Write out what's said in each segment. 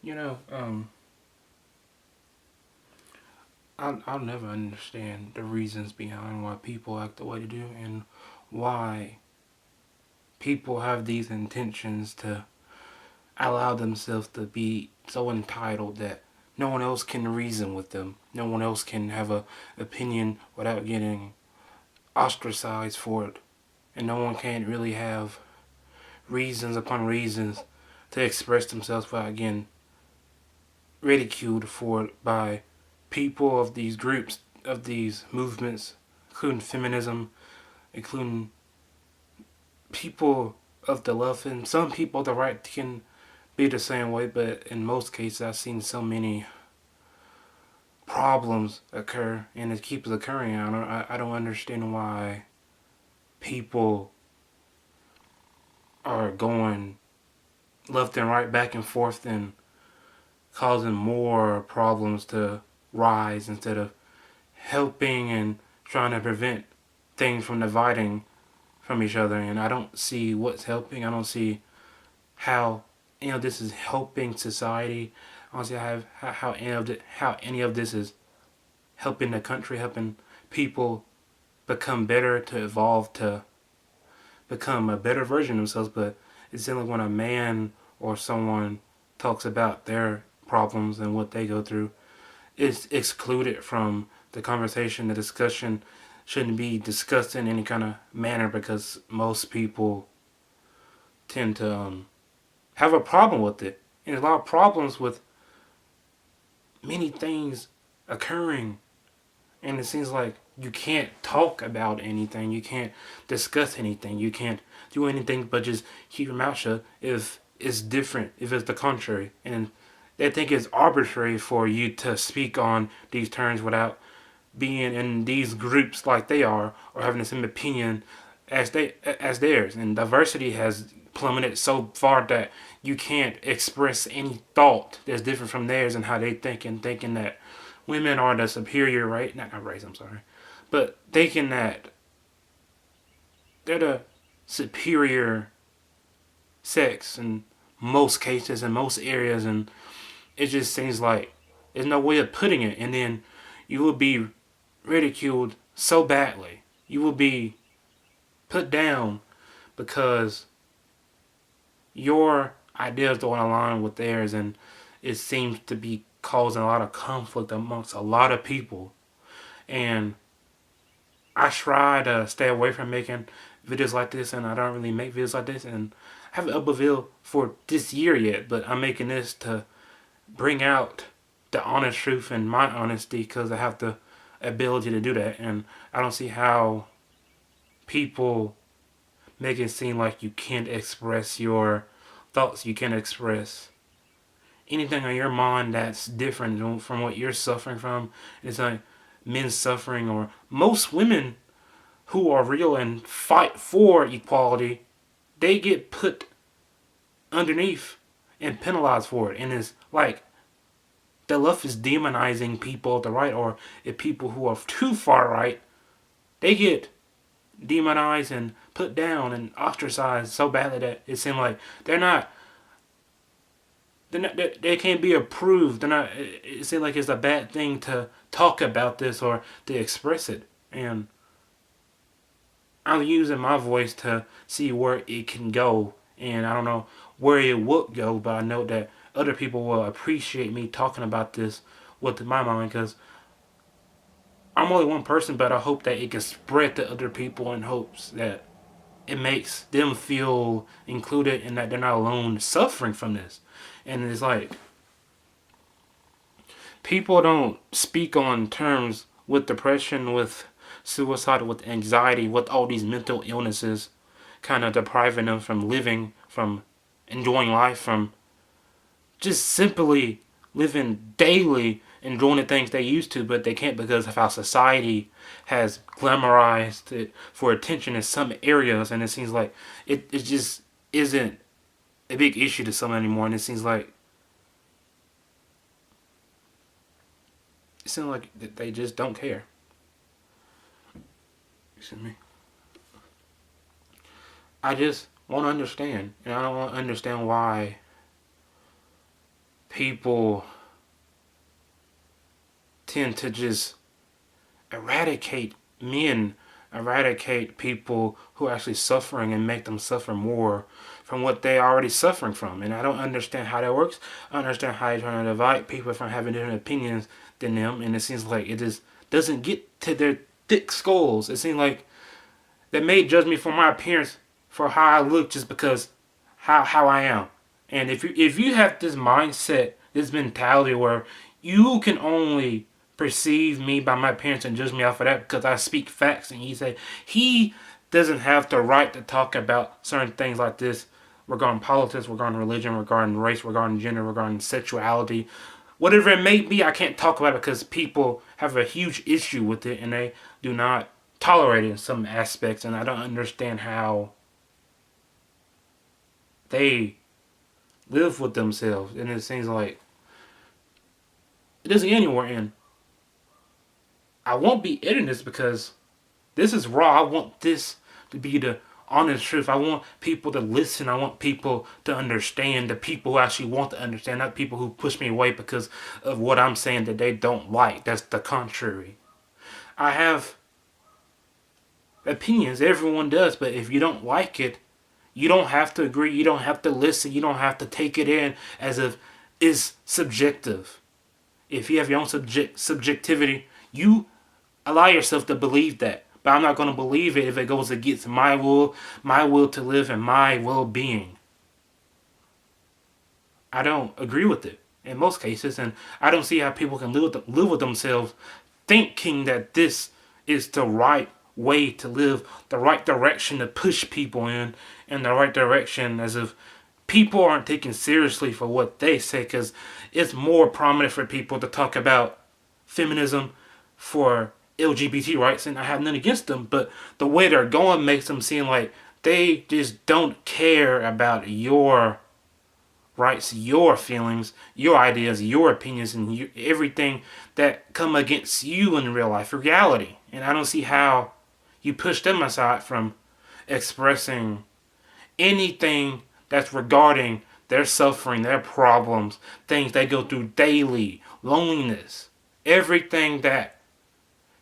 You know, I'll never understand the reasons behind why people act the way they do and why people have these intentions to allow themselves to be so entitled that no one else can reason with them. No one else can have a opinion without getting ostracized for it. And no one can really have reasons upon reasons to express themselves without getting ridiculed for it by people of these groups, of these movements, including feminism, including people of the left, and some people of the right can be the same way, but in most cases I've seen so many problems occur and it keeps occurring. I don't understand why people are going left and right, back and forth, and causing more problems to rise instead of helping and trying to prevent things from dividing from each other. And I don't see what's helping. I don't see how this is helping society. I don't see how any of this is helping the country, helping people become better, to evolve, to become a better version of themselves. But it's like when a man or someone talks about their problems and what they go through, it's excluded from the conversation. The discussion shouldn't be discussed in any kind of manner because most people tend to have a problem with it. And there's a lot of problems with many things occurring. And it seems like you can't talk about anything. You can't discuss anything. You can't do anything but just keep your mouth shut if it's different, if it's the contrary. And they think it's arbitrary for you to speak on these terms without being in these groups like they are, or having the same opinion as theirs. And diversity has plummeted so far that you can't express any thought that's different from theirs and how they think, and thinking that women are the superior, right? Not race, I'm sorry. But thinking that they're the superior sex in most cases, in most areas, and it just seems like there's no way of putting it. And then you will be ridiculed so badly. You will be put down because your ideas don't align with theirs, and it seems to be causing a lot of conflict amongst a lot of people. And I try to stay away from making videos like this, and I don't really make videos like this, and I haven't uploaded a video for this year yet, but I'm making this to bring out the honest truth and my honesty because I have the ability to do that. And I don't see how people make it seem like you can't express your thoughts, you can't express anything on your mind that's different from what you're suffering from. It's like men suffering, or most women who are real and fight for equality, they get put underneath and penalized for it. And it's like the left is demonizing people at the right, or if people who are too far right, they get demonized and put down and ostracized so badly that it seems like they can't be approved. They're not. It seems like it's a bad thing to talk about this or to express it. And I'm using my voice to see where it can go. And I don't know where it would go, but I know that other people will appreciate me talking about this with my mind, because I'm only one person, but I hope that it can spread to other people in hopes that it makes them feel included and that they're not alone suffering from this. And it's like people don't speak on terms with depression, with suicide, with anxiety, with all these mental illnesses kind of depriving them from living, from enjoying life, from just simply living daily, enjoying the things they used to, but they can't because of how society has glamorized it for attention in some areas. And it seems like it just isn't a big issue to some anymore. And it seems like they just don't care. Excuse me. I just want to understand, and I don't want to understand why people tend to just eradicate men, eradicate people who are actually suffering and make them suffer more from what they are already suffering from. And I don't understand how that works. I understand how you're trying to divide people from having different opinions than them, and it seems like it just doesn't get to their thick skulls. It seems like they may judge me for my appearance, for how I look, just because how I am. And if you have this mindset, this mentality where you can only perceive me by my appearance and judge me off of that because I speak facts, and you say he doesn't have the right to talk about certain things like this regarding politics, regarding religion, regarding race, regarding gender, regarding sexuality, whatever it may be, I can't talk about it because people have a huge issue with it and they do not tolerate it in some aspects, and I don't understand how they live with themselves. And it seems like it doesn't get anywhere. And I won't be editing this because this is raw. I want this to be the honest truth. I want people to listen. I want people to understand. The people who actually want to understand, not people who push me away because of what I'm saying that they don't like. That's the contrary. I have opinions. Everyone does. But if you don't like it, you don't have to agree. You don't have to listen. You don't have to take it in as if it's subjective. If you have your own subjectivity, you allow yourself to believe that. But I'm not going to believe it if it goes against my will to live, and my well-being. I don't agree with it in most cases, and I don't see how people can live with themselves thinking that this is the right way to live, the right direction to push people in the right direction, as if people aren't taken seriously for what they say, because it's more prominent for people to talk about feminism, for LGBT rights, and I have nothing against them, but the way they're going makes them seem like they just don't care about your rights, your feelings, your ideas, your opinions, and everything that come against you in real life, reality. And I don't see how you push them aside from expressing anything that's regarding their suffering, their problems, things they go through daily, loneliness, everything that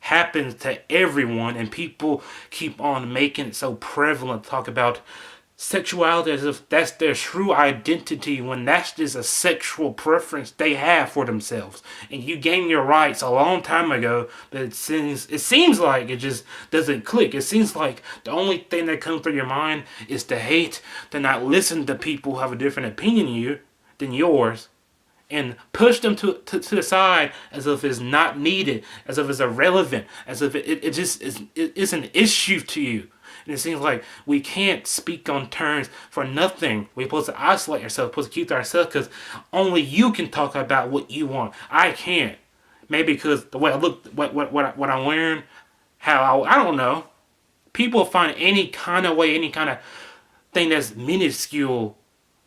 happens to everyone. And people keep on making it so prevalent, talk about sexuality as if that's their true identity, when that's just a sexual preference they have for themselves. And you gained your rights a long time ago, but it seems like it just doesn't click. It seems like the only thing that comes through your mind is to hate, to not listen to people who have a different opinion than yours, and push them to the side as if it's not needed, as if it's irrelevant, as if it just it's an issue to you. And it seems like we can't speak on terms for nothing. We're supposed to isolate ourselves, supposed to keep to ourselves, because only you can talk about what you want. I can't. Maybe because the way I look, what I'm wearing, how I don't know. People find any kind of way, any kind of thing that's minuscule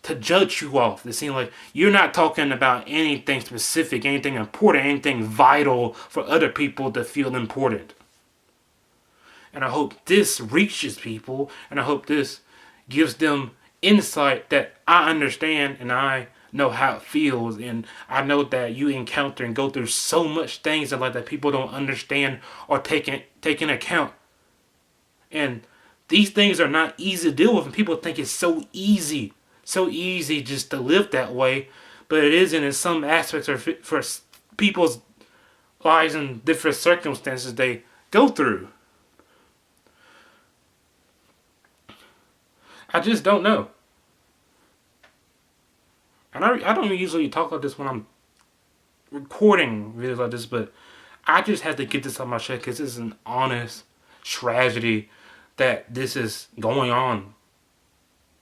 to judge you off. It seems like you're not talking about anything specific, anything important, anything vital for other people to feel important. And I hope this reaches people, and I hope this gives them insight that I understand, and I know how it feels, and I know that you encounter and go through so much things in life that people don't understand or take in account. And these things are not easy to deal with, and people think it's so easy just to live that way, but it isn't in some aspects or for people's lives and different circumstances they go through. I just don't know. And I don't usually talk like this when I'm recording videos like this, but I just had to get this on my chest because this is an honest tragedy that this is going on.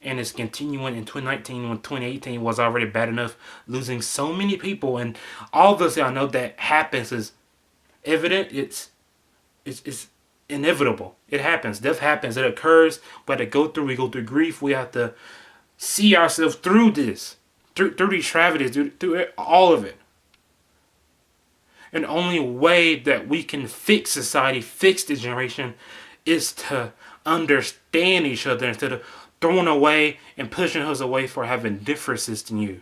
And it's continuing in 2019 when 2018 was already bad enough, losing so many people. And obviously I know that happens is evident. It's inevitable. It happens. Death happens. It occurs. We have to go through. We go through grief. We have to see ourselves through this. Through these tragedies. Through all of it. And the only way that we can fix society, fix this generation, is to understand each other instead of throwing away and pushing us away for having differences than you.